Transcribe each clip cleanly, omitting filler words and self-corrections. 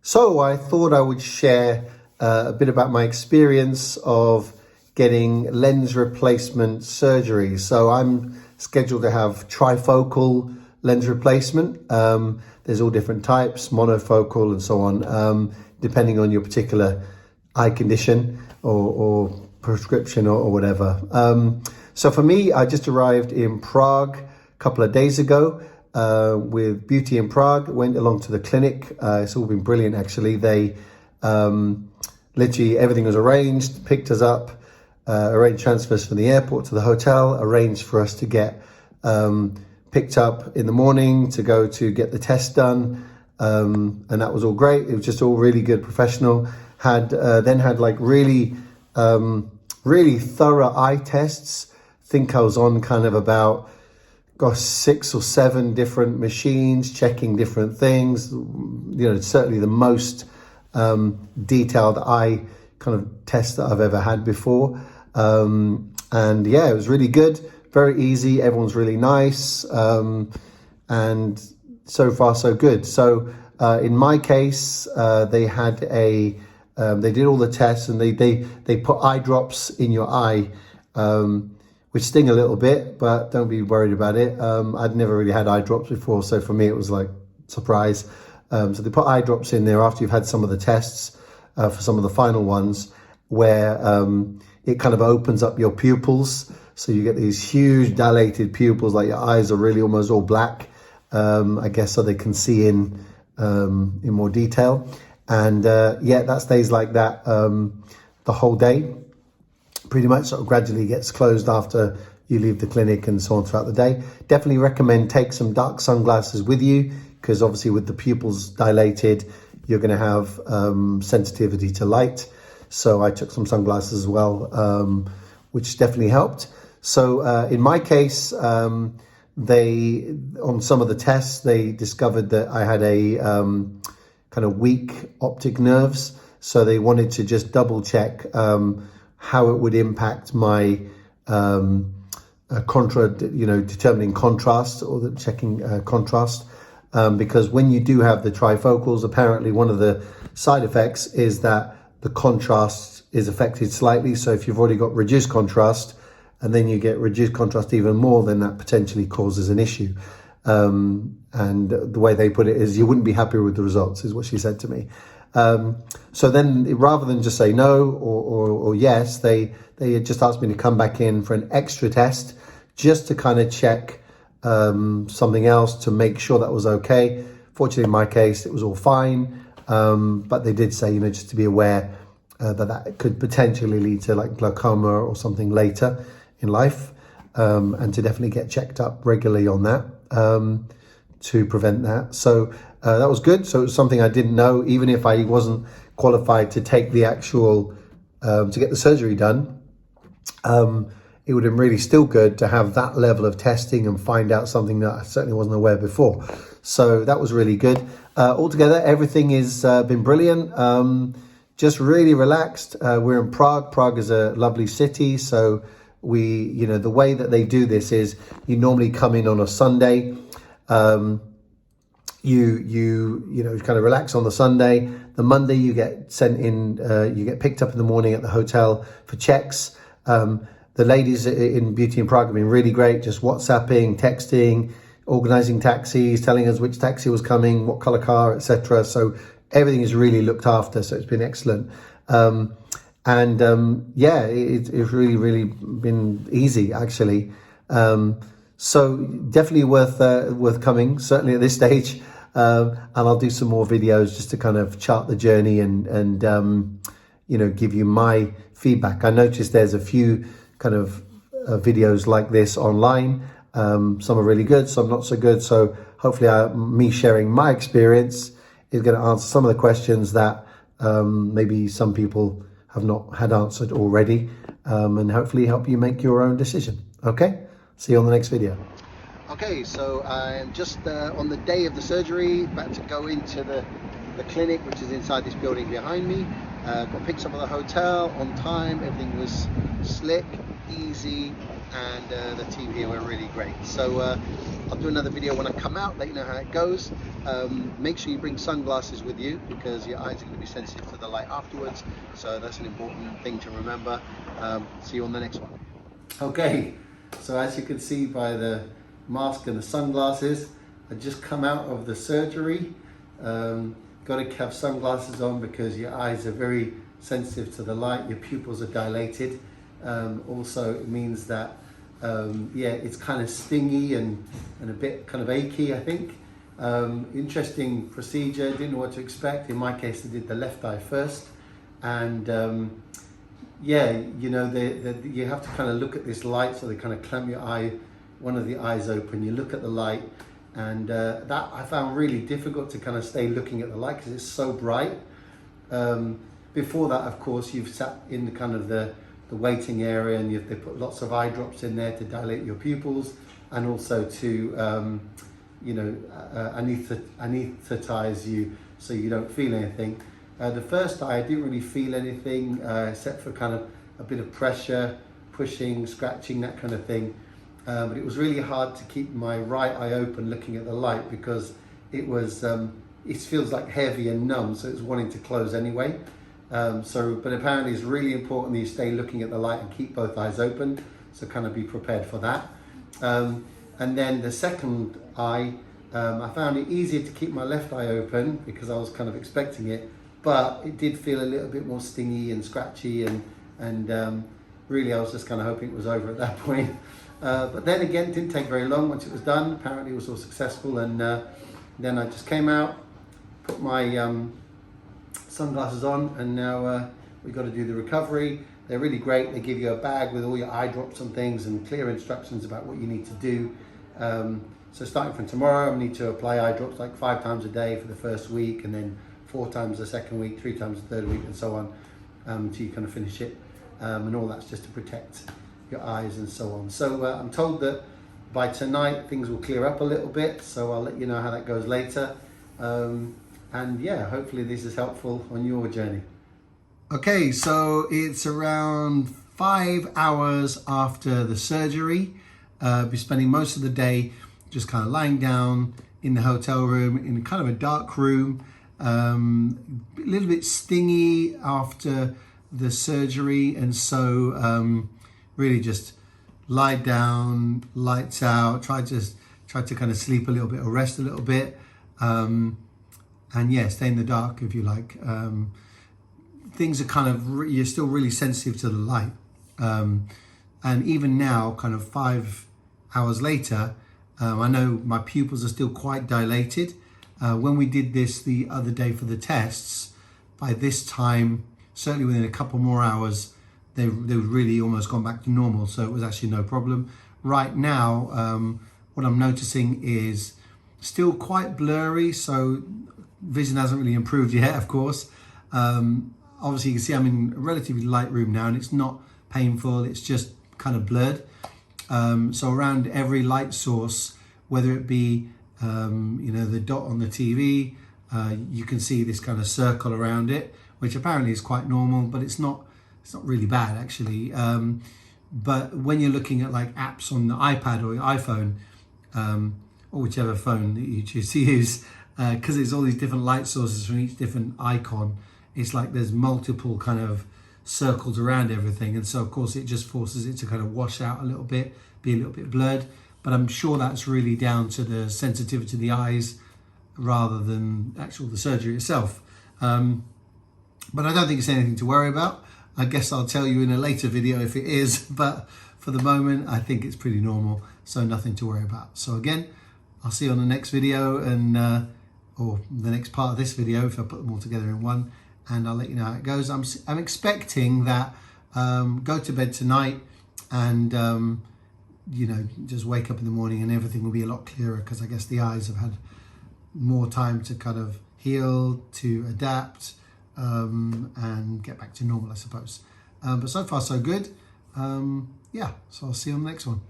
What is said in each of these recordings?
So I thought I would share a bit about my experience of getting lens replacement surgery. So I'm scheduled to have trifocal lens replacement. There's all different types, monofocal and so on, depending on your particular eye condition or prescription or whatever. So for me, I just arrived in Prague a couple of days ago. With Beauty in Prague, went along to the clinic. It's all been brilliant, actually. They literally everything was arranged, picked us up, arranged transfers from the airport to the hotel, arranged for us to get picked up in the morning to go to get the test done, and that was all great. It was just all really good, professional. Then had like really thorough eye tests. I think I was on kind of about 6 or 7 different machines checking different things. Certainly the most detailed eye kind of test that I've ever had before. And yeah, it was really good, very easy. Everyone's really nice, and so far so good. So in my case, they did all the tests, and they put eye drops in your eye, which sting a little bit, but don't be worried about it. I'd never really had eye drops before, so for me it was like surprise. So they put eye drops in there after you've had some of the tests, for some of the final ones, where it kind of opens up your pupils. So you get these huge dilated pupils, like your eyes are really almost all black, I guess, so they can see in more detail. And yeah, that stays like that the whole day. Pretty much sort of gradually gets closed after you leave the clinic and so on throughout the day. Definitely recommend take some dark sunglasses with you, because obviously with the pupils dilated, you're going to have sensitivity to light. So I took some sunglasses as well, which definitely helped. So in my case, on some of the tests, they discovered that I had a kind of weak optic nerves. So they wanted to just double check how it would impact my determining contrast, or checking contrast, because when you do have the trifocals, apparently one of the side effects is that the contrast is affected slightly. So if you've already got reduced contrast and then you get reduced contrast even more, then that potentially causes an issue. And the way they put it is, you wouldn't be happy with the results, is what she said to me. So then, rather than just say no or yes, they just asked me to come back in for an extra test, just to kind of check something else to make sure that was okay. Fortunately, in my case, it was all fine. But they did say, just to be aware that could potentially lead to like glaucoma or something later in life, and to definitely get checked up regularly on that, to prevent that. So that was good. So it was something I didn't know, even if I wasn't qualified to take the actual, to get the surgery done. It would have been really still good to have that level of testing and find out something that I certainly wasn't aware before. So that was really good. Altogether, everything has been brilliant. Just really relaxed. We're in Prague. Prague is a lovely city. So the way that they do this is, you normally come in on a Sunday. You kind of relax on the Sunday. The Monday you get sent in, you get picked up in the morning at the hotel for checks. The ladies in Beauty in Prague have been really great, just WhatsApping, texting, organizing taxis, telling us which taxi was coming, what color car, etc. So everything is really looked after. So it's been excellent. Yeah, it's really, really been easy, actually. So definitely worth coming, certainly at this stage. And I'll do some more videos just to kind of chart the journey and give you my feedback. I noticed there's a few kind of videos like this online. Some are really good, some not so good. So hopefully me sharing my experience is going to answer some of the questions that maybe some people have not had answered already, and hopefully help you make your own decision. Okay, see you on the next video. Okay, so I'm just on the day of the surgery, about to go into the clinic, which is inside this building behind me. Got picked up at the hotel on time. Everything was slick, easy, and the team here were really great. So I'll do another video when I come out, let you know how it goes. Make sure you bring sunglasses with you because your eyes are going to be sensitive to the light afterwards, so that's an important thing to remember. See you on the next one. Okay, so as you can see by the mask and the sunglasses, I just come out of the surgery. Got to have sunglasses on because your eyes are very sensitive to the light, your pupils are dilated. Also it means that yeah, it's kind of stingy and a bit kind of achy, I think. Interesting procedure, didn't know what to expect. In my case, they did the left eye first, and yeah, you know, you have to kind of look at this light, so they kind of clamp your eye, one of the eyes open, you look at the light, and that I found really difficult to kind of stay looking at the light because it's so bright. Before that, of course, you've sat in the kind of the waiting area, and they put lots of eye drops in there to dilate your pupils, and also to you know, anesthetize you so you don't feel anything. The first eye, I didn't really feel anything except for kind of a bit of pressure, pushing, scratching, that kind of thing. But it was really hard to keep my right eye open looking at the light because it was, it feels like heavy and numb, so it's wanting to close anyway. But apparently it's really important that you stay looking at the light and keep both eyes open, so kind of be prepared for that. And then the second eye, I found it easier to keep my left eye open because I was kind of expecting it, but it did feel a little bit more stingy and scratchy, and really I was just kind of hoping it was over at that point. But then again, it didn't take very long once it was done. Apparently it was all successful, and then I just came out, put my sunglasses on, and now we've got to do the recovery. They're really great. They give you a bag with all your eye drops and things and clear instructions about what you need to do. So starting from tomorrow, I need to apply eye drops like 5 times a day for the first week, and then 4 times the second week, 3 times the third week, and so on, until you kind of finish it. And all that's just to protect your eyes and so on. So I'm told that by tonight things will clear up a little bit, so I'll let you know how that goes later. And yeah, hopefully this is helpful on your journey. Okay, so it's around 5 hours after the surgery. Be spending most of the day just kind of lying down in the hotel room, in kind of a dark room, a little bit stingy after the surgery, and so really just lie down, lights out, try to kind of sleep a little bit or rest a little bit, and yeah, stay in the dark if you like. Things are kind of, you're still really sensitive to the light, and even now, kind of 5 hours later, I know my pupils are still quite dilated. When we did this the other day for the tests, by this time, certainly within a couple more hours, they really almost gone back to normal, so it was actually no problem. Right now, what I'm noticing is still quite blurry, so vision hasn't really improved yet, of course. Obviously you can see I'm in a relatively light room now, and it's not painful, it's just kind of blurred. So around every light source, whether it be you know, the dot on the TV, you can see this kind of circle around it, which apparently is quite normal, but it's not really bad actually. But when you're looking at like apps on the iPad or your iPhone, or whichever phone that you choose to use, because it's all these different light sources from each different icon, it's like there's multiple kind of circles around everything, and so of course it just forces it to kind of wash out a little bit, be a little bit blurred. But I'm sure that's really down to the sensitivity of the eyes rather than the surgery itself. But I don't think it's anything to worry about. I guess I'll tell you in a later video if it is, but for the moment I think it's pretty normal, so nothing to worry about. So again, I'll see you on the next video, and or the next part of this video if I put them all together in one, and I'll let you know how it goes. I'm expecting that go to bed tonight, and you know, just wake up in the morning and everything will be a lot clearer, because I guess the eyes have had more time to kind of heal, to adapt, and get back to normal, I suppose. But so far so good. Yeah, so I'll see you on the next one.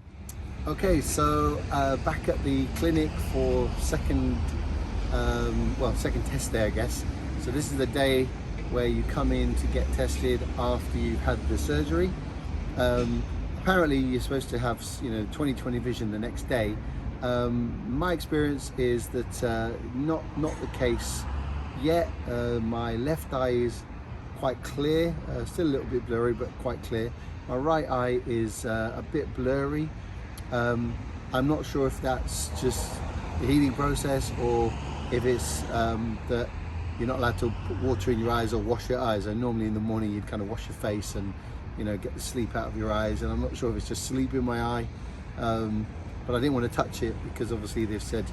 Okay, so back at the clinic for second test day, I guess. So this is the day where you come in to get tested after you've had the surgery. apparently you're supposed to have 20/20 vision the next day. My experience is that not the case yet. My left eye is quite clear, still a little bit blurry, but quite clear. My right eye is a bit blurry. I'm not sure if that's just the healing process, or if it's that you're not allowed to put water in your eyes or wash your eyes. And normally in the morning you'd kind of wash your face and get the sleep out of your eyes, and I'm not sure if it's just sleep in my eye. But I didn't want to touch it because obviously they've said,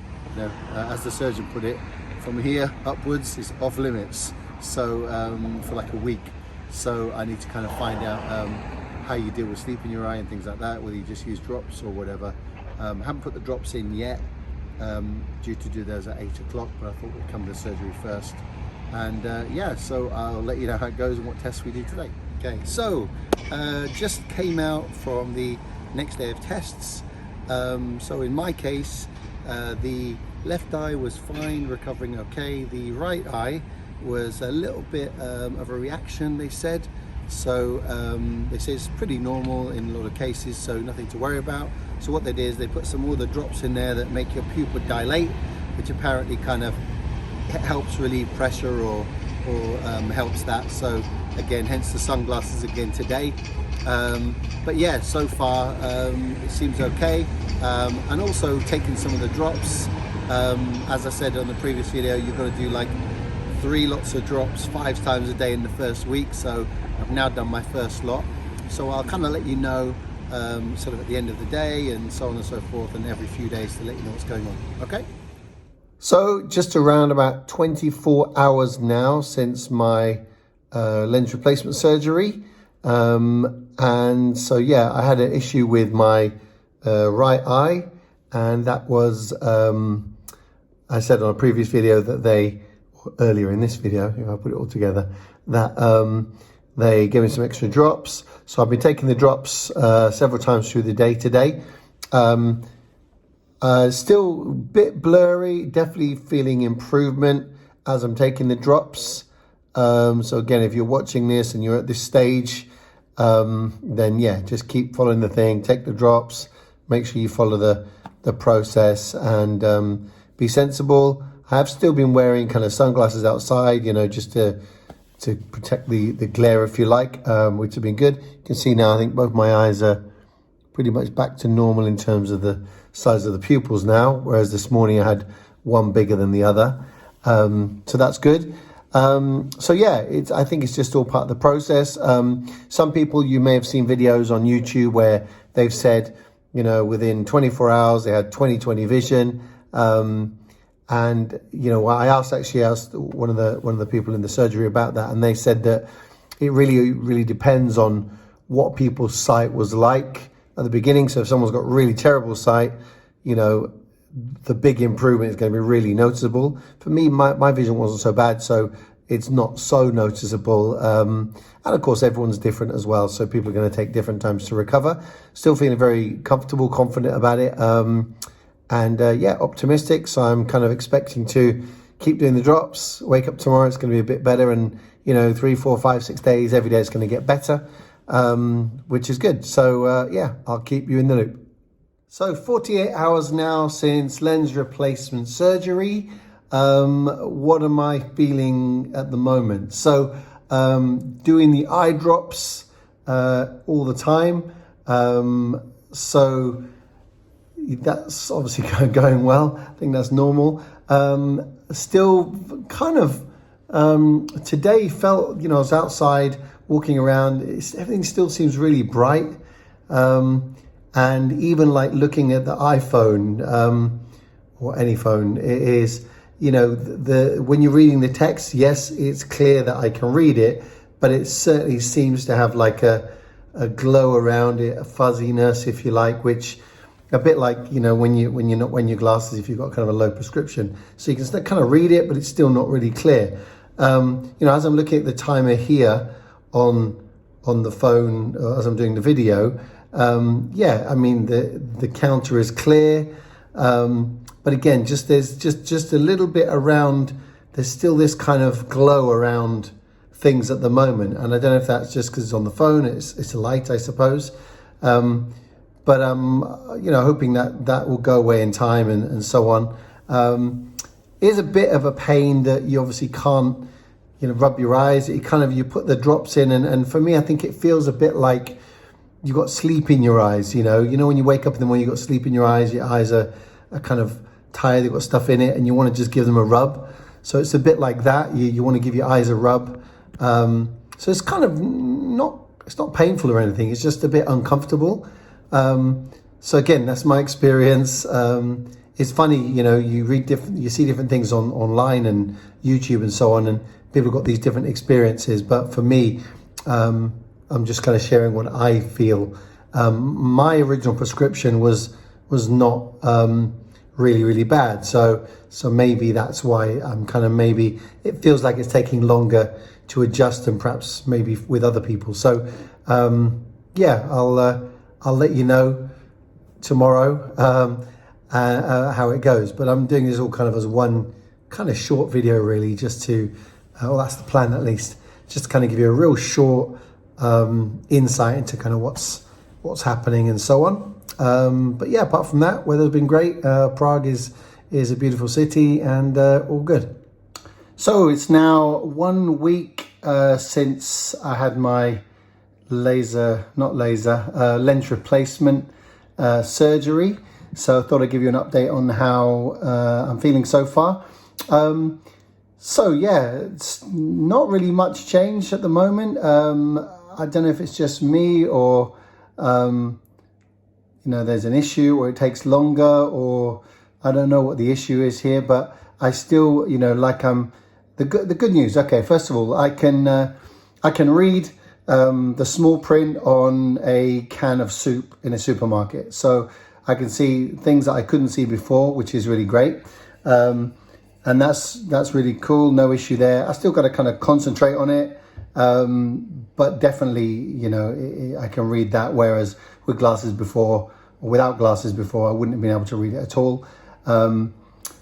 as the surgeon put it, from here upwards is off limits. So for like a week. So I need to kind of find out how you deal with sleep in your eye and things like that, whether you just use drops or whatever. Haven't put the drops in yet, due to do those at 8 o'clock, but I thought we'd come to surgery first. And yeah, so I'll let you know how it goes and what tests we do today. Okay, so just came out from the next day of tests. So in my case, the left eye was fine, recovering okay. The right eye was a little bit of a reaction, they said. So they say it's pretty normal in a lot of cases, so nothing to worry about. So what they did is they put some other drops in there that make your pupil dilate, which apparently kind of helps relieve pressure or helps that. So again, hence the sunglasses again today. But yeah, so far it seems okay. And also taking some of the drops, as I said on the previous video, you've got to do like 3 lots of drops 5 times a day in the first week. So I've now done my first lot, so I'll kind of let you know sort of at the end of the day and so on and so forth, and every few days to let you know what's going on. Okay, so just around about 24 hours now since my lens replacement surgery, and so yeah, I had an issue with my right eye, and that was I said on a previous video that earlier in this video, if I put it all together, that they gave me some extra drops. So I've been taking the drops several times through the day today. Still a bit blurry, definitely feeling improvement as I'm taking the drops. So again, if you're watching this and you're at this stage, then yeah, just keep following the thing, take the drops, make sure you follow the process, and be sensible. I have still been wearing kind of sunglasses outside, just to protect the glare, if you like, which have been good. You can see now, I think both my eyes are pretty much back to normal in terms of the size of the pupils now, whereas this morning I had one bigger than the other. So that's good. So yeah, I think it's just all part of the process. Some people, you may have seen videos on YouTube where they've said, within 24 hours they had 20/20 vision. And I actually asked one of the people in the surgery about that, and they said that it really depends on what people's sight was like at the beginning. So if someone's got really terrible sight, the big improvement is going to be really noticeable. For me, my vision wasn't so bad, so it's not so noticeable. And of course, everyone's different as well, so people are going to take different times to recover. Still feeling very comfortable, confident about it. And yeah, optimistic. So I'm kind of expecting to keep doing the drops. Wake up tomorrow, it's going to be a bit better. And 3, 4, 5, 6 days, every day it's going to get better, which is good. So yeah, I'll keep you in the loop. So 48 hours now since lens replacement surgery. What am I feeling at the moment? So doing the eye drops all the time. So that's obviously going well. I think that's normal. Still kind of today felt, I was outside walking around. Everything still seems really bright. And even like looking at the iPhone or any phone, it is, when you're reading the text, yes, it's clear that I can read it, but it certainly seems to have like a glow around it, a fuzziness, if you like, which a bit like, when you're not wearing your glasses, if you've got kind of a low prescription. So you can still kind of read it, but it's still not really clear. As I'm looking at the timer here on the phone, as I'm doing the video, yeah, I mean, the counter is clear. But again, there's just a little bit around, there's still this kind of glow around things at the moment. And I don't know if that's just because it's on the phone, it's a light, I suppose. But you know, hoping that that will go away in time and so on. It is a bit of a pain that you obviously can't, you know, rub your eyes. You put the drops in, and for me, I think it feels a bit like you got sleep in your eyes. You know, when you wake up in the morning, you got sleep in your eyes are kind of tired, they've got stuff in it, and you want to just give them a rub. So it's a bit like that. You want to give your eyes a rub. So it's kind of it's not painful or anything. It's just a bit uncomfortable. So again, that's my experience. It's funny, you know, you see different things online and YouTube and so on, and people have got these different experiences. But for me, I'm just kind of sharing what I feel. My original prescription was not really, really bad. So maybe that's why I'm kind of, maybe it feels like it's taking longer to adjust than perhaps maybe with other people. So yeah, I'll let you know tomorrow how it goes. But I'm doing this all kind of as one kind of short video, really, just to, well, that's the plan at least, just to kind of give you a real short insight into kind of what's happening and so on. But yeah, apart from that, weather's been great. Prague is a beautiful city, and all good. So it's now 1 week since I had my lens replacement surgery. So I thought I'd give you an update on how I'm feeling so far. So yeah, it's not really much change at the moment. I don't know if it's just me, or you know, there's an issue, or it takes longer, or I don't know what the issue is here, but I still, you know, like the good news. Okay, first of all, I can read the small print on a can of soup in a supermarket, so I can see things that I couldn't see before, which is really great. And that's really cool. No issue there. I still got to kind of concentrate on it, but definitely, you know, I can read that. Whereas with glasses before, or without glasses before, I wouldn't have been able to read it at all.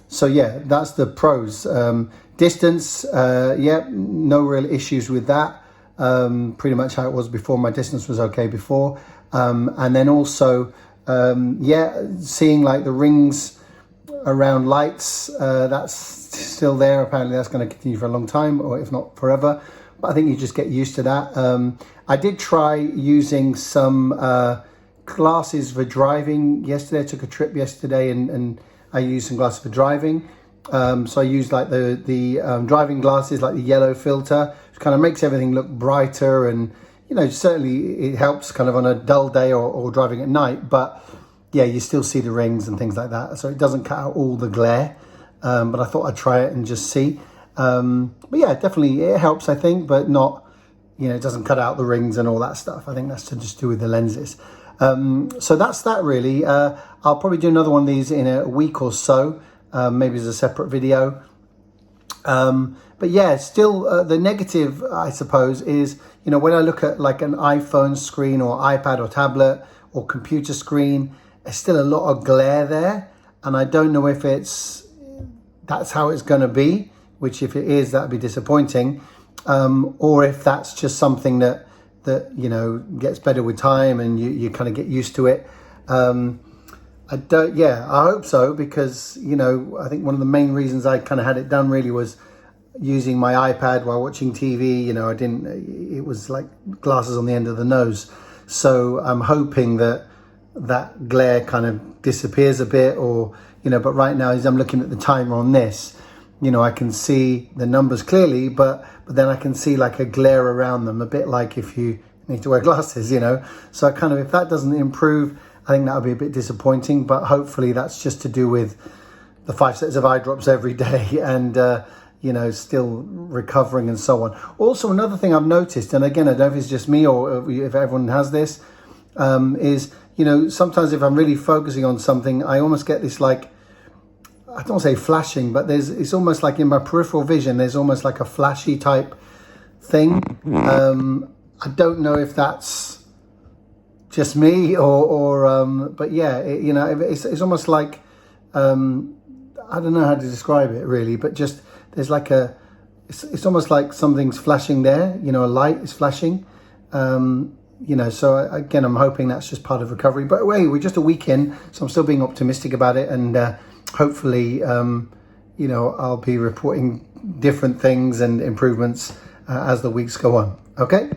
So yeah, that's the pros. Distance, yeah, no real issues with that. Pretty much how it was before. My distance was okay before, and then also, yeah, seeing like the rings around lights, that's still there. Apparently that's going to continue for a long time, or if not forever, but I think you just get used to that. I did try using some glasses for driving yesterday. I took a trip yesterday, and I used some glasses for driving. So I used like the driving glasses, like the yellow filter, which kind of makes everything look brighter, and you know, certainly it helps kind of on a dull day or driving at night, but yeah, you still see the rings and things like that, so it doesn't cut out all the glare. But I thought I'd try it and just see. But yeah, definitely it helps, I think, but not, you know, it doesn't cut out the rings and all that stuff. I think that's to just do with the lenses. So that's that really. I'll probably do another one of these in a week or so, maybe as a separate video. But yeah, still the negative, I suppose, is, you know, when I look at like an iPhone screen or iPad or tablet or computer screen, there's still a lot of glare there, and I don't know if that's how it's going to be, which if it is, that'd be disappointing, or if that's just something that you know, gets better with time and you kind of get used to it. I hope so, because, you know, I think one of the main reasons I kind of had it done really was using my iPad while watching TV. You know, it was like glasses on the end of the nose, so I'm hoping that glare kind of disappears a bit, or, you know, but right now, as I'm looking at the timer on this, you know, I can see the numbers clearly, but then I can see like a glare around them, a bit like if you need to wear glasses, you know. So I kind of, if that doesn't improve, I think that would be a bit disappointing, but hopefully that's just to do with the 5 sets of eye drops every day, and you know, still recovering and so on. Also, another thing I've noticed, and again, I don't know if it's just me or if everyone has this, is, you know, sometimes if I'm really focusing on something, I almost get this, like, I don't want to say flashing, but it's almost like in my peripheral vision, there's almost like a flashy type thing. I don't know if that's just me or but yeah, you know, it's almost like, I don't know how to describe it really, but just there's like it's almost like something's flashing there, you know, a light is flashing. So again, I'm hoping that's just part of recovery. But hey, we're just a week in, so I'm still being optimistic about it, and hopefully, I'll be reporting different things and improvements as the weeks go on. Okay.